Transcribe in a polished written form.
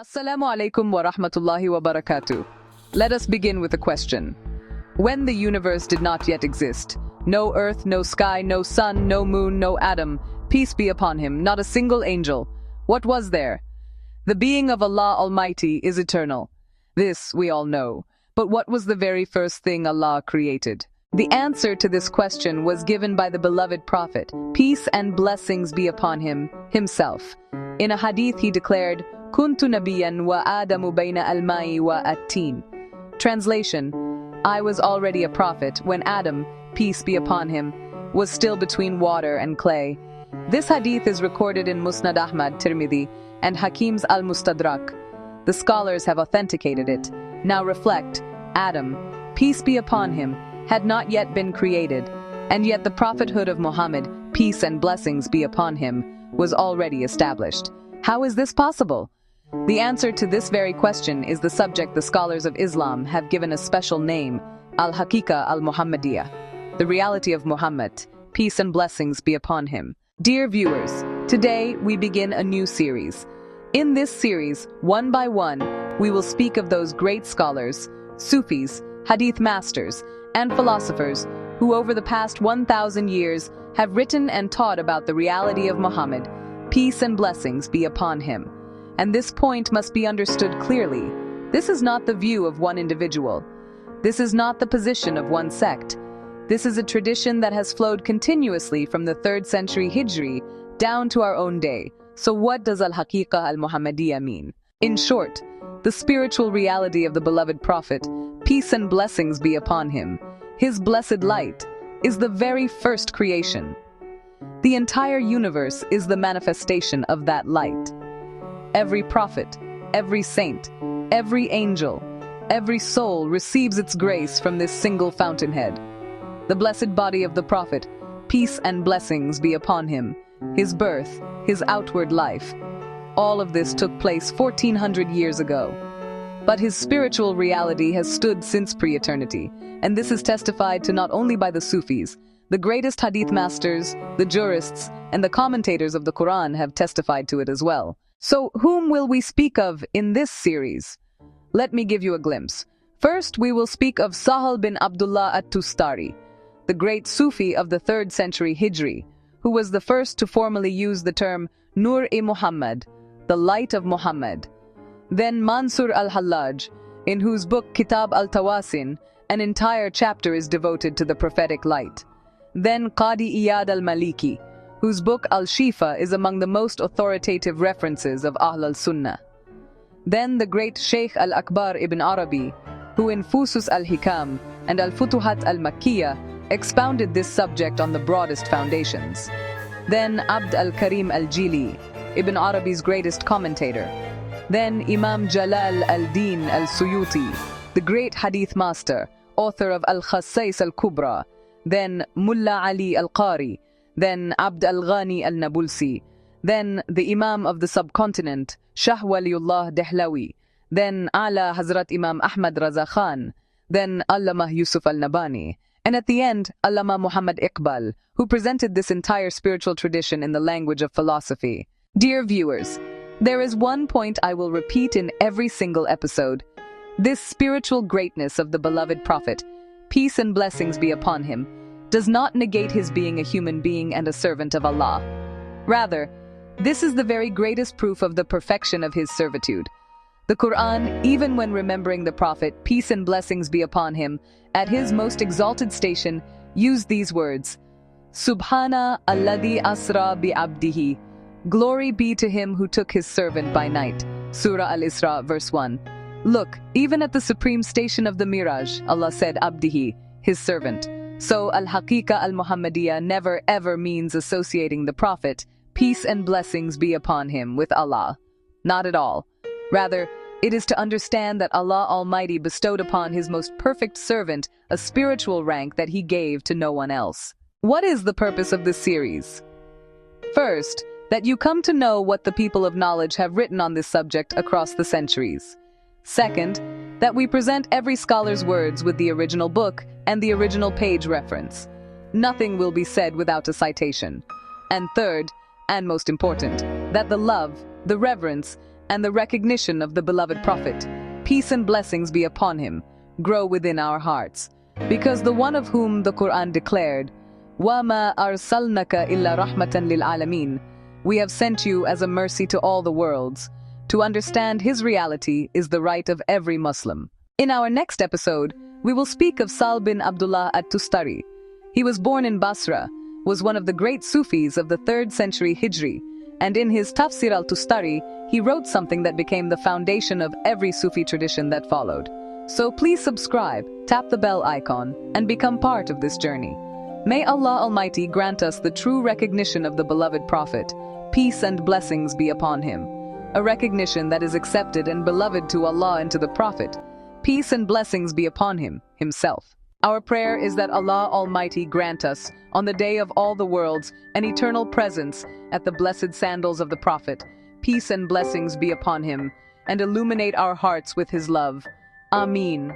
Assalamu alaikum wa rahmatullahi wa barakatuh. Let us begin with a question. When the universe did not yet exist, no earth, no sky, no sun, no moon, no atom, peace be upon him, not a single angel, what was there? The being of Allah Almighty is eternal. This we all know. But what was the very first thing Allah created? The answer to this question was given by the beloved Prophet, peace and blessings be upon him, himself. In a hadith he declared, Kuntu nabiyan wa adamu bayna al-ma'i wa at-teen. Translation: I was already a prophet when Adam, peace be upon him, was still between water and clay. This hadith is recorded in Musnad Ahmad, Tirmidhi, and Hakim's Al-Mustadrak. The scholars have authenticated it. Now reflect, Adam, peace be upon him, had not yet been created, and yet the prophethood of Muhammad, peace and blessings be upon him, was already established. How is this possible? The answer to this very question is the subject the scholars of Islam have given a special name, Al-Haqiqah al-Muhammadiyah, the reality of Muhammad, peace and blessings be upon him. Dear viewers, today we begin a new series. In this series, one by one, we will speak of those great scholars, Sufis, hadith masters, and philosophers who over the past 1,000 years have written and taught about the reality of Muhammad, peace and blessings be upon him. And this point must be understood clearly. This is not the view of one individual. This is not the position of one sect. This is a tradition that has flowed continuously from the 3rd century Hijri down to our own day. So what does Al-Haqiqah al-Muhammadiyah mean? In short, the spiritual reality of the beloved Prophet, peace and blessings be upon him, his blessed light, is the very first creation. The entire universe is the manifestation of that light. Every prophet, every saint, every angel, every soul receives its grace from this single fountainhead. The blessed body of the Prophet, peace and blessings be upon him, his birth, his outward life. All of this took place 1400 years ago. But his spiritual reality has stood since pre-eternity, and this is testified to not only by the Sufis, the greatest hadith masters, the jurists, and the commentators of the Quran have testified to it as well. So, whom will we speak of in this series? Let me give you a glimpse. First, we will speak of Sahal bin Abdullah at-Tustari, the great Sufi of the 3rd century Hijri, who was the first to formally use the term Nur-i-Muhammad, the light of Muhammad. Then Mansur al-Hallaj, in whose book Kitab al-Tawasin, an entire chapter is devoted to the prophetic light. Then Qadi Iyad al-Maliki, whose book Al-Shifa is among the most authoritative references of Ahl al-Sunnah. Then the great Sheikh al-Akbar ibn Arabi, who in Fusus al-Hikam and al-Futuhat al-Makkiyah expounded this subject on the broadest foundations. Then Abd al-Karim al-Jili, Ibn Arabi's greatest commentator. Then Imam Jalal al-Din al-Suyuti, the great hadith master, author of Al-Khassais al-Kubra. Then Mullah Ali al-Qari. Then Abd al-Ghani al-Nabulsi. Then the Imam of the subcontinent, Shah Waliullah Dehlawi. Then Ala Hazrat Imam Ahmad Raza Khan. Then Allama Yusuf al-Nabani. And at the end, Allama Muhammad Iqbal, who presented this entire spiritual tradition in the language of philosophy. Dear viewers, there is one point I will repeat in every single episode. This spiritual greatness of the beloved Prophet, peace and blessings be upon him, does not negate his being a human being and a servant of Allah. Rather, this is the very greatest proof of the perfection of his servitude. The Quran, even when remembering the Prophet, peace and blessings be upon him, at his most exalted station, used these words, Subhana alladhi asra bi abdihi. Glory be to him who took his servant by night. Surah Al-Isra, verse 1. Look, even at the supreme station of the Miraj, Allah said abdihi, his servant. So Al-Haqiqah al-Muhammadiyah never ever means associating the Prophet, peace and blessings be upon him, with Allah. Not at all. Rather, it is to understand that Allah Almighty bestowed upon his most perfect servant a spiritual rank that he gave to no one else. What is the purpose of this series? First, that you come to know what the people of knowledge have written on this subject across the centuries. Second, that we present every scholar's words with the original book and the original page reference. Nothing will be said without a citation. And third, and most important, that the love, the reverence, and the recognition of the beloved Prophet, peace and blessings be upon him, grow within our hearts. Because the one of whom the Quran declared, وَمَا أَرْسَلْنَكَ إِلَّا رَحْمَةً لِلْعَالَمِينَ, we have sent you as a mercy to all the worlds. To understand his reality is the right of every Muslim. In our next episode, we will speak of Sal bin Abdullah at-Tustari. He was born in Basra, was one of the great Sufis of the 3rd century Hijri, and in his Tafsir al-Tustari, he wrote something that became the foundation of every Sufi tradition that followed. So please subscribe, tap the bell icon, and become part of this journey. May Allah Almighty grant us the true recognition of the beloved Prophet, peace and blessings be upon him. A recognition that is accepted and beloved to Allah and to the Prophet. Peace and blessings be upon him, himself. Our prayer is that Allah Almighty grant us, on the day of all the worlds, an eternal presence at the blessed sandals of the Prophet. Peace and blessings be upon him, and illuminate our hearts with his love. Ameen.